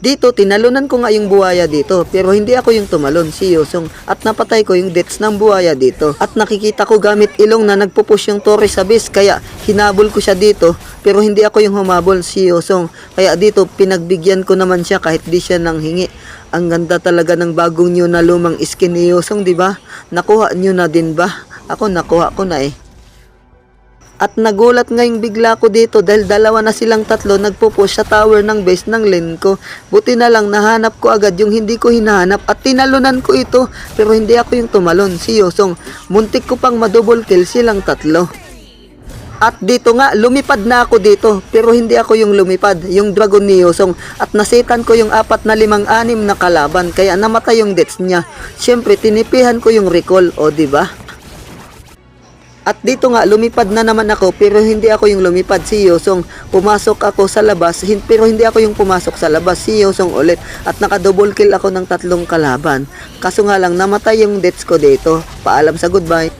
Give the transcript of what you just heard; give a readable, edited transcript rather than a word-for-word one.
Dito, tinalunan ko nga yung buhaya dito, pero hindi ako yung tumalon, si Yosong, at napatay ko yung deaths ng buhaya dito. At nakikita ko gamit ilong na nagpupush yung Torres sa base, kaya hinabol ko siya dito, pero hindi ako yung humabol, si Yosong. Kaya dito, pinagbigyan ko naman siya kahit di siya nang hingi. Ang ganda talaga ng bagong nyo na lumang skin ni Yosong, di ba? Nakuha nyo na din ba? Ako nakuha ko na eh. At nagulat ngayong bigla ko dito dahil dalawa na silang tatlo nagpo-push sa tower ng base ng lane ko. Buti na lang nahanap ko agad yung hindi ko hinahanap at tinalunan ko ito, pero hindi ako yung tumalon, si Yosong. Muntik ko pang madouble kill silang tatlo. At dito nga, lumipad na ako dito, pero hindi ako yung lumipad, yung dragon ni Yosong. At nasetan ko yung 4 na 5 6 na kalaban, kaya namatay yung deaths niya. Siyempre, tinipihan ko yung recall, o diba? At dito nga, lumipad na naman ako, pero hindi ako yung lumipad, si Yosong. Pumasok ako sa labas, pero hindi ako yung pumasok sa labas, si Yosong ulit. At naka-double kill ako ng 3 kalaban. Kaso nga lang, namatay yung deaths ko dito. Paalam sa goodbye.